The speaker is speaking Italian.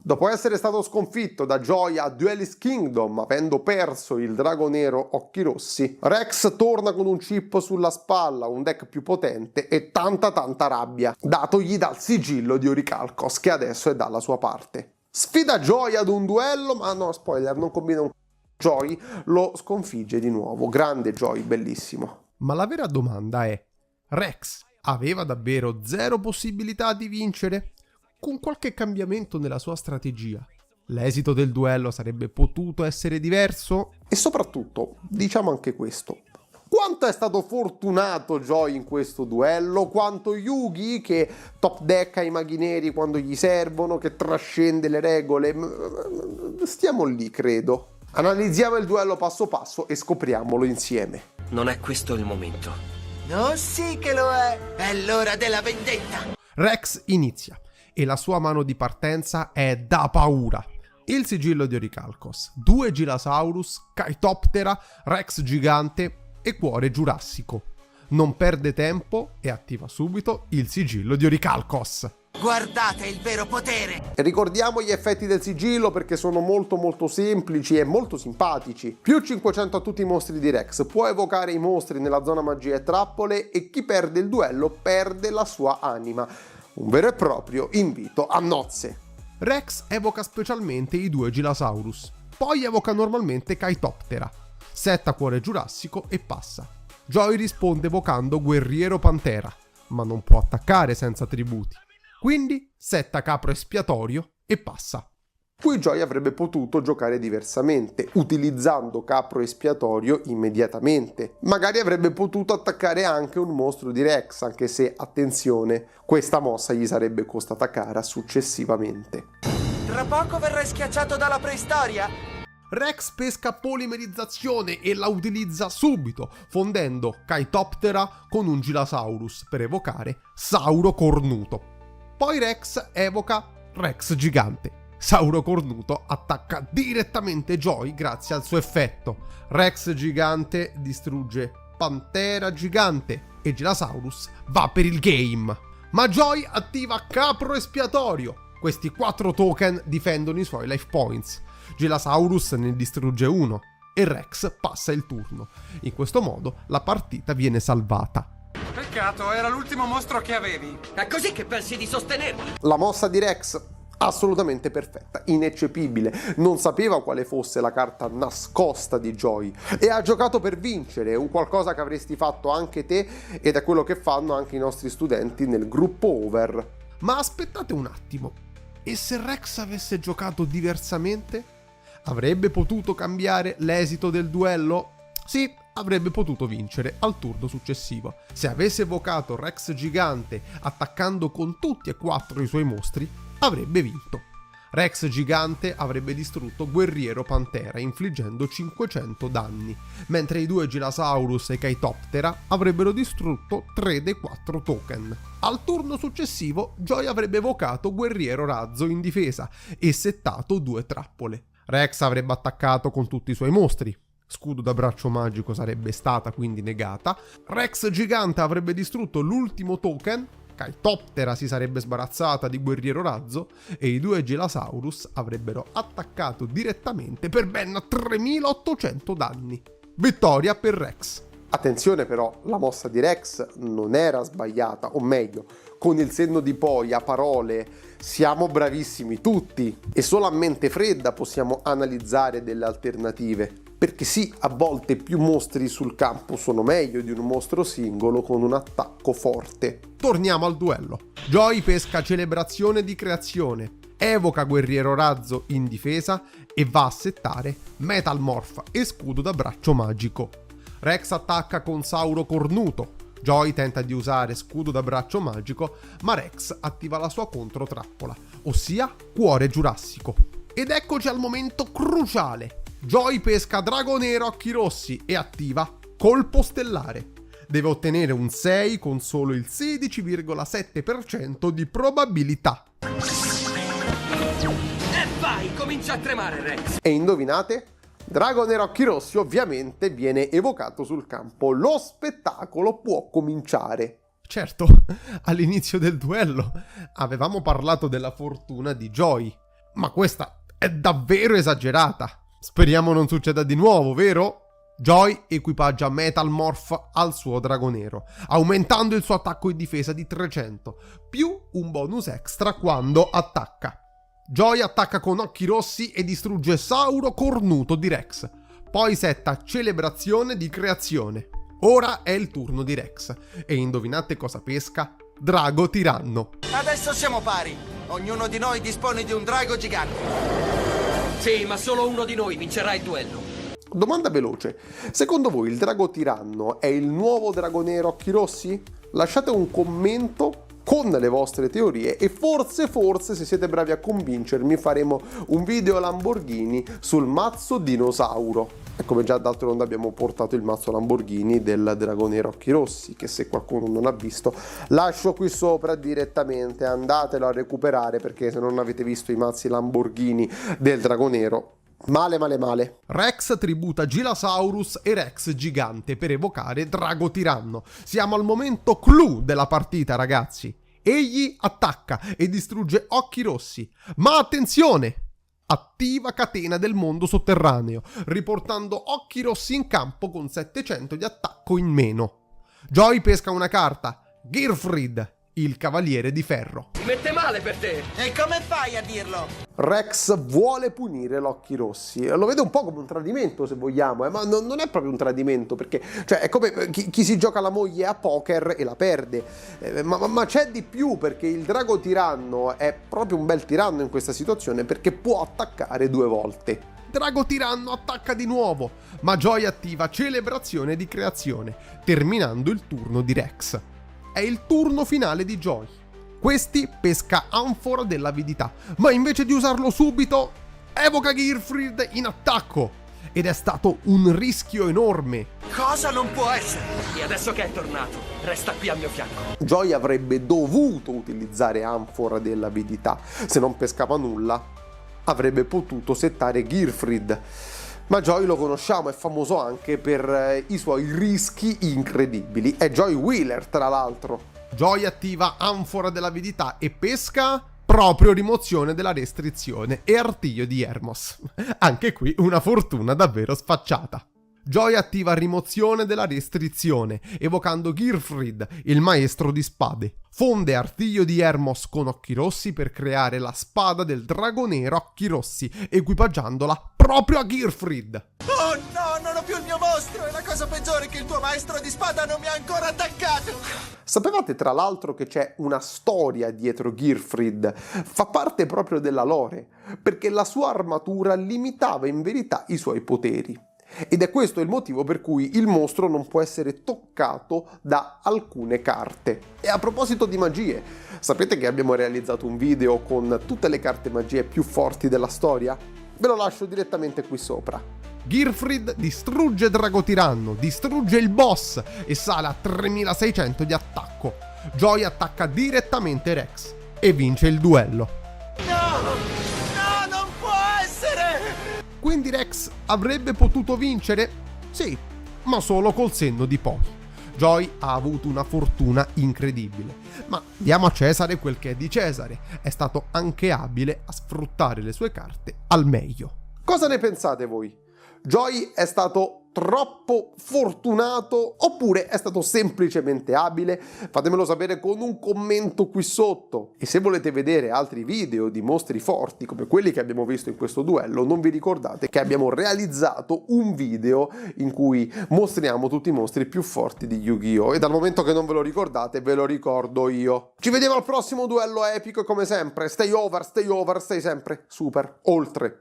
Dopo essere stato sconfitto da Joy a Duelist Kingdom, avendo perso il drago nero Occhi Rossi, Rex torna con un chip sulla spalla, un deck più potente e tanta rabbia, datogli dal sigillo di Orichalcos, che adesso è dalla sua parte. Sfida Joy ad un duello, ma no, spoiler, non combina un Joy lo sconfigge di nuovo. Grande Joy, bellissimo. Ma la vera domanda è: Rex aveva davvero zero possibilità di vincere? Con qualche cambiamento nella sua strategia, l'esito del duello sarebbe potuto essere diverso? E soprattutto, diciamo anche questo: quanto è stato fortunato Joy in questo duello, quanto Yugi, che top decka i maghi neri quando gli servono, che trascende le regole. Stiamo lì, credo. Analizziamo il duello passo passo e scopriamolo insieme. Non è questo il momento. No, sì che lo è l'ora della vendetta. Rex inizia e la sua mano di partenza è da paura. Il sigillo di Orichalcos, 2 Gilasaurus, Chaetoptera, Rex gigante e cuore giurassico. Non perde tempo e attiva subito il sigillo di Orichalcos. Guardate il vero potere! Ricordiamo gli effetti del sigillo perché sono molto semplici e molto simpatici. Più 500 a tutti i mostri di Rex, può evocare i mostri nella zona magia e trappole e chi perde il duello perde la sua anima. Un vero e proprio invito a nozze. Rex evoca specialmente i 2 Gilasaurus, poi evoca normalmente Chaetoptera, setta cuore giurassico e passa. Joy risponde evocando Guerriero Pantera, ma non può attaccare senza attributi. Quindi setta capro espiatorio e passa. Qui Joy avrebbe potuto giocare diversamente, utilizzando capro espiatorio immediatamente. Magari avrebbe potuto attaccare anche un mostro di Rex, anche se, attenzione, questa mossa gli sarebbe costata cara successivamente. Tra poco verrai schiacciato dalla preistoria. Rex pesca polimerizzazione e la utilizza subito, fondendo Chaetoptera con un Gilasaurus per evocare Sauro Cornuto. Poi Rex evoca Rex gigante. Sauro Cornuto attacca direttamente Joy grazie al suo effetto. Rex gigante distrugge Pantera gigante e Gilasaurus va per il game. Ma Joy attiva Capro Espiatorio. Questi 4 token difendono i suoi life points. Gilasaurus ne distrugge uno e Rex passa il turno. In questo modo la partita viene salvata. Peccato, era l'ultimo mostro che avevi. È così che pensi di sostenermi? La mossa di Rex assolutamente perfetta, ineccepibile, non sapeva quale fosse la carta nascosta di Joy e ha giocato per vincere, un qualcosa che avresti fatto anche te ed è quello che fanno anche i nostri studenti nel gruppo Over. Ma aspettate un attimo, e se Rex avesse giocato diversamente? Avrebbe potuto cambiare l'esito del duello? Sì, avrebbe potuto vincere al turno successivo. Se avesse evocato Rex gigante attaccando con tutti e 4 i suoi mostri, avrebbe vinto. Rex gigante avrebbe distrutto Guerriero Pantera infliggendo 500 danni, mentre i 2 Gilasaurus e Chaetoptera avrebbero distrutto 3 dei 4 token. Al turno successivo Joy avrebbe evocato Guerriero Razzo in difesa e settato 2 trappole. Rex avrebbe attaccato con tutti i suoi mostri. Scudo da braccio magico sarebbe stata quindi negata. Rex gigante avrebbe distrutto l'ultimo token. Chaetoptera si sarebbe sbarazzata di Guerriero Razzo e i 2 Gilasaurus avrebbero attaccato direttamente per ben 3800 danni. Vittoria per Rex. Attenzione però, la mossa di Rex non era sbagliata, o meglio, con il senno di poi a parole siamo bravissimi tutti e solo a mente fredda possiamo analizzare delle alternative. Perché sì, a volte più mostri sul campo sono meglio di un mostro singolo con un attacco forte. Torniamo al duello. Joy pesca Celebrazione di Creazione, evoca Guerriero Razzo in difesa e va a settare Metal Morph e Scudo da braccio magico. Rex attacca con Sauro Cornuto. Joy tenta di usare Scudo da braccio magico, ma Rex attiva la sua controtrappola, ossia Cuore Giurassico. Ed eccoci al momento cruciale. Joy pesca Drago Nero Occhi Rossi e attiva Colpo Stellare. Deve ottenere un 6 con solo il 16,7% di probabilità. E vai, comincia a tremare, Rex. E indovinate? Drago Nero Occhi Rossi ovviamente viene evocato sul campo. Lo spettacolo può cominciare. Certo, all'inizio del duello avevamo parlato della fortuna di Joy, Ma questa è davvero esagerata. Speriamo non succeda di nuovo, vero? Joy equipaggia Metal Morph al suo drago nero, aumentando il suo attacco in difesa di 300, più un bonus extra quando attacca. Joy attacca con occhi rossi e distrugge Sauro cornuto di Rex. Poi setta celebrazione di creazione. Ora è il turno di Rex. E indovinate cosa pesca? Drago tiranno. Adesso siamo pari. Ognuno di noi dispone di un drago gigante. Sì, ma solo uno di noi vincerà il duello. Domanda veloce. Secondo voi il drago tiranno è il nuovo drago nero occhi rossi? Lasciate un commento con le vostre teorie e forse se siete bravi a convincermi faremo un video Lamborghini sul mazzo dinosauro. E come già d'altronde abbiamo portato il mazzo Lamborghini del drago nero occhi rossi, che se qualcuno non ha visto lascio qui sopra direttamente, andatelo a recuperare, perché se non avete visto i mazzi Lamborghini del drago nero, male. Rex tributa Gilasaurus e Rex gigante per evocare Drago Tiranno. Siamo al momento clou della partita, ragazzi. Egli attacca e distrugge occhi rossi. Ma attenzione! Attiva catena del mondo sotterraneo, riportando occhi rossi in campo con 700 di attacco in meno. Joy pesca una carta, Gearfried, il cavaliere di ferro. Si mette male per te. E come fai a dirlo? Rex vuole punire l'occhi rossi. Lo vedo un po' come un tradimento, se vogliamo, ma non è proprio un tradimento, perché cioè, è come chi si gioca la moglie a poker e la perde. Ma c'è di più, perché il drago tiranno è proprio un bel tiranno in questa situazione, perché può attaccare 2 volte. Drago Tiranno attacca di nuovo, ma Joy attiva celebrazione di creazione, terminando il turno di Rex. È il turno finale di Joy. Questi pesca Anfora dell'avidità, ma invece di usarlo subito, evoca Gearfried in attacco. Ed è stato un rischio enorme. Cosa non può essere? E adesso che è tornato, resta qui al mio fianco. Joy avrebbe dovuto utilizzare Anfora dell'avidità. Se non pescava nulla, avrebbe potuto settare Gearfried. Ma Joy lo conosciamo, è famoso anche per i suoi rischi incredibili. È Joy Wheeler, tra l'altro. Joy attiva Anfora dell'avidità e pesca proprio rimozione della restrizione e artiglio di Hermos. Anche qui una fortuna davvero sfacciata. Joy attiva rimozione della restrizione, evocando Gearfried, il maestro di spade. Fonde artiglio di Hermos con occhi rossi per creare la spada del drago nero occhi rossi, equipaggiandola proprio a Gearfried. Oh no, non ho più il mio mostro! E la cosa peggiore è che il tuo maestro di spada non mi ha ancora attaccato! Sapevate tra l'altro che c'è una storia dietro Gearfried? Fa parte proprio della lore, perché la sua armatura limitava in verità i suoi poteri. Ed è questo il motivo per cui il mostro non può essere toccato da alcune carte. E a proposito di magie, sapete che abbiamo realizzato un video con tutte le carte magie più forti della storia? Ve lo lascio direttamente qui sopra. Gearfried distrugge Drago Tiranno, distrugge il boss e sale a 3600 di attacco. Joy attacca direttamente Rex e vince il duello. No, non può essere! Quindi Rex avrebbe potuto vincere? Sì, ma solo col senno di poi. Joy ha avuto una fortuna incredibile, ma diamo a Cesare quel che è di Cesare. È stato anche abile a sfruttare le sue carte al meglio. Cosa ne pensate voi? Joy è stato troppo fortunato oppure è stato semplicemente abile? Fatemelo sapere con un commento qui sotto. E se volete vedere altri video di mostri forti come quelli che abbiamo visto in questo duello, non vi ricordate che abbiamo realizzato un video in cui mostriamo tutti i mostri più forti di Yu-Gi-Oh! E dal momento che non ve lo ricordate, ve lo ricordo io. Ci vediamo al prossimo duello epico e come sempre, stay over, stay sempre super oltre.